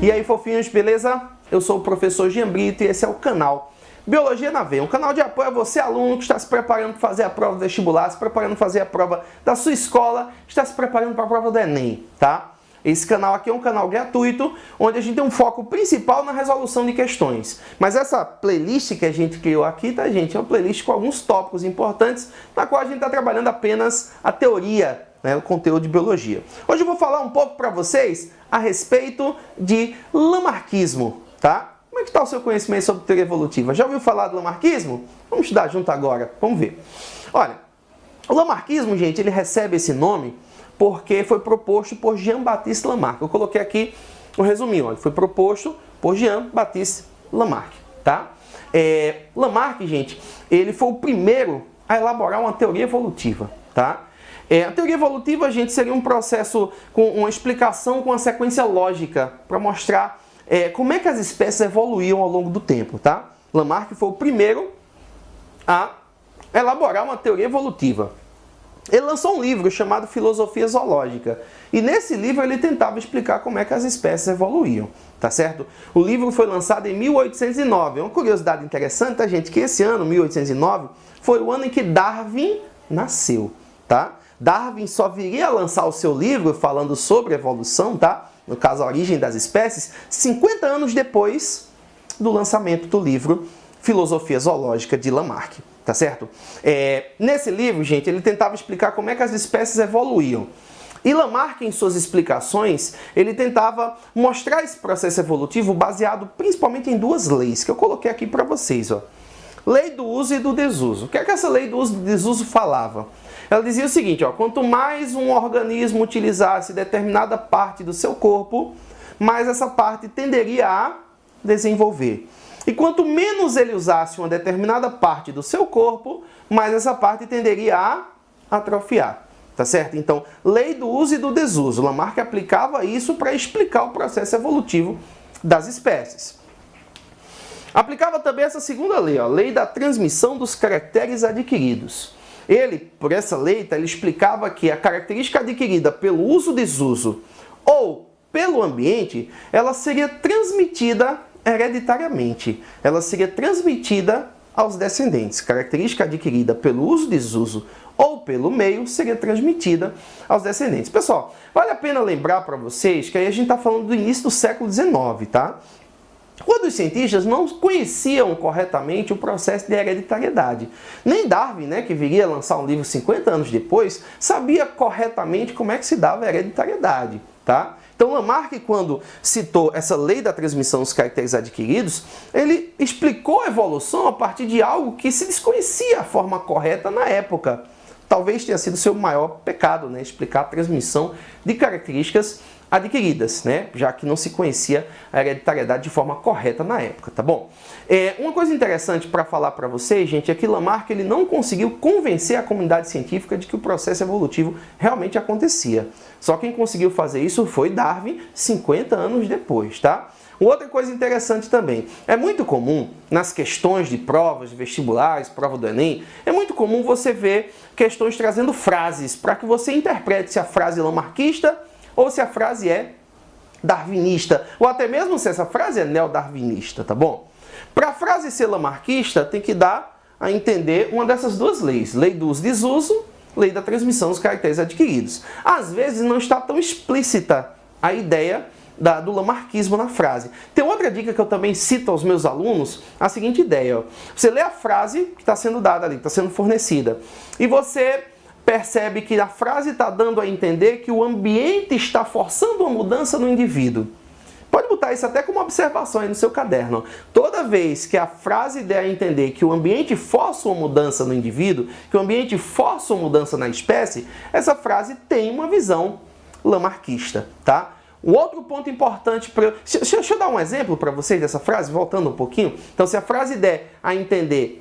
E aí, fofinhos, beleza? Eu sou o professor Jean Brito e esse é o canal Biologia na Veia, um canal de apoio a você, aluno que está se preparando para fazer a prova do vestibular, se preparando para fazer a prova da sua escola, está se preparando para a prova do Enem, tá? Esse canal aqui é um canal gratuito, onde a gente tem um foco principal na resolução de questões. Mas essa playlist que a gente criou aqui, tá, gente? É uma playlist com alguns tópicos importantes, na qual a gente está trabalhando apenas a teoria, né, o conteúdo de biologia. Hoje eu vou falar um pouco para vocês a respeito de lamarckismo, tá? Como é que está o seu conhecimento sobre teoria evolutiva? Já ouviu falar do lamarckismo? Vamos estudar junto agora, vamos ver. Olha, o lamarckismo, gente, ele recebe esse nome porque foi proposto por Jean-Baptiste Lamarck. Eu coloquei aqui um resuminho, olha, foi proposto por Jean-Baptiste Lamarck, tá? Lamarck, gente, ele foi o primeiro a elaborar uma teoria evolutiva, tá? A teoria evolutiva, gente, seria um processo com uma explicação com uma sequência lógica para mostrar como é que as espécies evoluíam ao longo do tempo, tá? Lamarck foi o primeiro a elaborar uma teoria evolutiva. Ele lançou um livro chamado Filosofia Zoológica. E nesse livro ele tentava explicar como é que as espécies evoluíam, tá certo? O livro foi lançado em 1809. É uma curiosidade interessante, tá, gente? Que esse ano, 1809, foi o ano em que Darwin nasceu, tá? Darwin só viria a lançar o seu livro falando sobre evolução, tá? No caso, a origem das espécies, 50 anos depois do lançamento do livro Filosofia Zoológica de Lamarck, tá certo? Nesse livro, gente, ele tentava explicar como é que as espécies evoluíam. E Lamarck, em suas explicações, ele tentava mostrar esse processo evolutivo baseado principalmente em duas leis, que eu coloquei aqui para vocês, ó. Lei do uso e do desuso. O que é que essa lei do uso e do desuso falava? Ela dizia o seguinte, ó, quanto mais um organismo utilizasse determinada parte do seu corpo, mais essa parte tenderia a desenvolver. E quanto menos ele usasse uma determinada parte do seu corpo, mais essa parte tenderia a atrofiar. Tá certo? Então, lei do uso e do desuso. Lamarck aplicava isso para explicar o processo evolutivo das espécies. Aplicava também essa segunda lei, ó, lei da transmissão dos caracteres adquiridos. Ele, por essa lei, ele explicava que a característica adquirida pelo uso-desuso ou pelo ambiente, ela seria transmitida hereditariamente. Ela seria transmitida aos descendentes. Característica adquirida pelo uso-desuso ou pelo meio seria transmitida aos descendentes. Pessoal, vale a pena lembrar para vocês que aí a gente está falando do início do século XIX, tá? Quando os cientistas não conheciam corretamente o processo de hereditariedade. Nem Darwin, né, que viria a lançar um livro 50 anos depois, sabia corretamente como é que se dava a hereditariedade, tá? Então Lamarck, quando citou essa lei da transmissão dos caracteres adquiridos, ele explicou a evolução a partir de algo que se desconhecia a forma correta na época. Talvez tenha sido seu maior pecado, né, explicar a transmissão de características adquiridas, né? Já que não se conhecia a hereditariedade de forma correta na época, tá bom? Uma coisa interessante para falar para vocês, gente, é que Lamarck ele não conseguiu convencer a comunidade científica de que o processo evolutivo realmente acontecia. Só quem conseguiu fazer isso foi Darwin 50 anos depois, tá? Outra coisa interessante também, é muito comum nas questões de provas, de vestibulares, prova do Enem, é muito comum você ver questões trazendo frases para que você interprete se a frase é lamarquista ou se a frase é darwinista, ou até mesmo se essa frase é neodarwinista, tá bom? Para a frase ser lamarquista, tem que dar a entender uma dessas duas leis, lei do uso-desuso, lei da transmissão dos caracteres adquiridos. Às vezes não está tão explícita a ideia do lamarckismo na frase. Tem outra dica que eu também cito aos meus alunos, a seguinte ideia, ó. Você lê a frase que está sendo dada ali, que está sendo fornecida, e você percebe que a frase está dando a entender que o ambiente está forçando uma mudança no indivíduo. Pode botar isso até como observação aí no seu caderno. Toda vez que a frase der a entender que o ambiente força uma mudança no indivíduo, que o ambiente força uma mudança na espécie, essa frase tem uma visão lamarquista, tá? Um outro ponto importante para... Deixa eu dar um exemplo para vocês dessa frase, voltando um pouquinho. Então, se a frase der a entender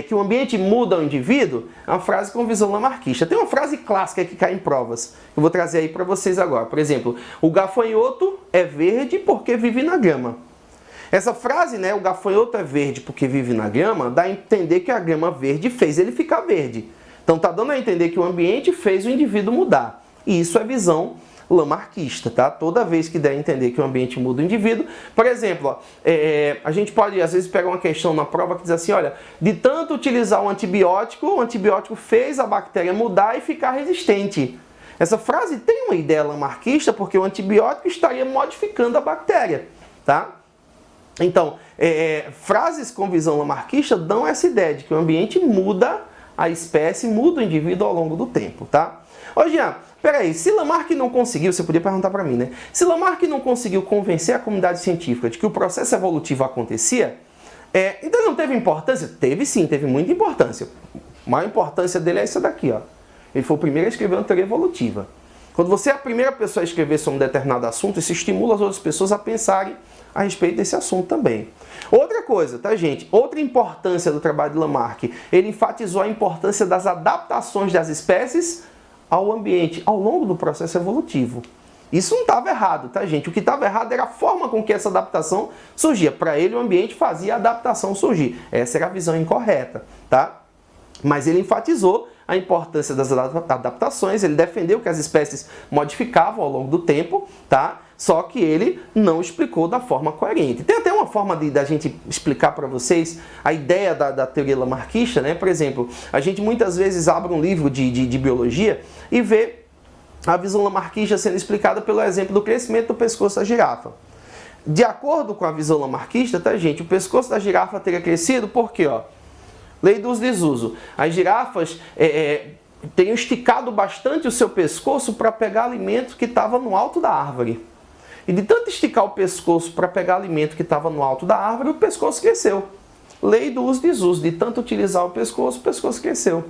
que o ambiente muda o indivíduo, é uma frase com visão lamarquista. Tem uma frase clássica que cai em provas, eu vou trazer aí para vocês agora. Por exemplo, o gafanhoto é verde porque vive na grama. Essa frase, né, o gafanhoto é verde porque vive na grama, dá a entender que a grama verde fez ele ficar verde. Então está dando a entender que o ambiente fez o indivíduo mudar. E isso é visão lamarckista, tá? Toda vez que der a entender que o ambiente muda o indivíduo, por exemplo, ó, a gente pode às vezes pegar uma questão na prova que diz assim, olha, de tanto utilizar o antibiótico fez a bactéria mudar e ficar resistente. Essa frase tem uma ideia lamarckista porque o antibiótico estaria modificando a bactéria, tá? Então, frases com visão lamarckista dão essa ideia de que o ambiente muda a espécie, muda o indivíduo ao longo do tempo, tá? Ô Jean, peraí, se Lamarck não conseguiu, você podia perguntar para mim, né? Se Lamarck não conseguiu convencer a comunidade científica de que o processo evolutivo acontecia, então não teve importância? Teve sim, teve muita importância. A maior importância dele é essa daqui, ó. Ele foi o primeiro a escrever uma teoria evolutiva. Quando você é a primeira pessoa a escrever sobre um determinado assunto, isso estimula as outras pessoas a pensarem a respeito desse assunto também. Outra coisa, tá, gente? Outra importância do trabalho de Lamarck, ele enfatizou a importância das adaptações das espécies ao ambiente ao longo do processo evolutivo. Isso não estava errado, tá, gente? O que estava errado era a forma com que essa adaptação surgia. Para ele, o ambiente fazia a adaptação surgir. Essa era a visão incorreta, tá? Mas ele enfatizou a importância das adaptações, ele defendeu que as espécies modificavam ao longo do tempo, tá? Só que ele não explicou da forma coerente. Tem até uma forma da gente explicar para vocês a ideia da teoria lamarckista, né? Por exemplo, a gente muitas vezes abre um livro de biologia e vê a visão lamarckista sendo explicada pelo exemplo do crescimento do pescoço da girafa. De acordo com a visão lamarckista, tá, gente? O pescoço da girafa teria crescido porque, ó, lei do uso e desuso. As girafas teriam esticado bastante o seu pescoço para pegar alimento que estava no alto da árvore. E de tanto esticar o pescoço para pegar alimento que estava no alto da árvore, o pescoço cresceu. Lei do uso e desuso. De tanto utilizar o pescoço cresceu.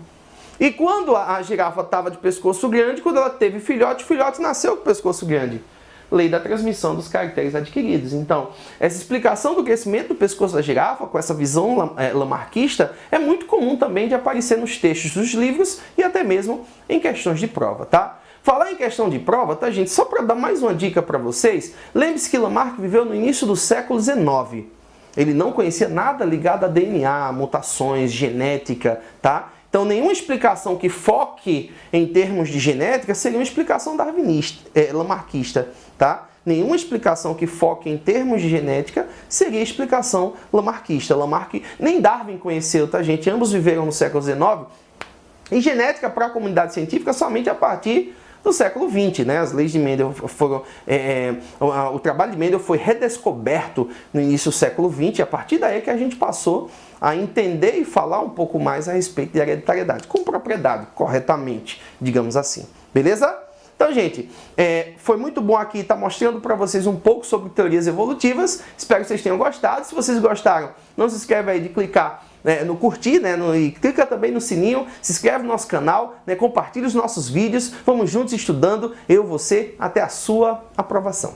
E quando a girafa estava de pescoço grande, quando ela teve filhote, o filhote nasceu com o pescoço grande. Lei da transmissão dos caracteres adquiridos. Então, essa explicação do crescimento do pescoço da girafa, com essa visão lamarckista, é muito comum também de aparecer nos textos dos livros e até mesmo em questões de prova, tá? Falar em questão de prova, tá, gente? Só para dar mais uma dica para vocês, lembre-se que Lamarck viveu no início do século XIX. Ele não conhecia nada ligado a DNA, mutações, genética, tá? Então, nenhuma explicação que foque em termos de genética seria uma explicação darwinista, lamarckista, tá? Nenhuma explicação que foque em termos de genética seria explicação lamarckista. Lamarck nem Darwin conheceu, tá, gente? Ambos viveram no século XIX. E genética para a comunidade científica somente a partir do século XX, né? As leis de Mendel foram... o trabalho de Mendel foi redescoberto no início do século XX, e a partir daí que a gente passou a entender e falar um pouco mais a respeito de hereditariedade, com propriedade, corretamente, digamos assim. Beleza? Então, gente, foi muito bom aqui estar mostrando para vocês um pouco sobre teorias evolutivas. Espero que vocês tenham gostado. Se vocês gostaram, não se esquece aí de clicar no curtir, né, e clica também no sininho, se inscreve no nosso canal, né, compartilha os nossos vídeos. Vamos juntos estudando, eu, você, até a sua aprovação.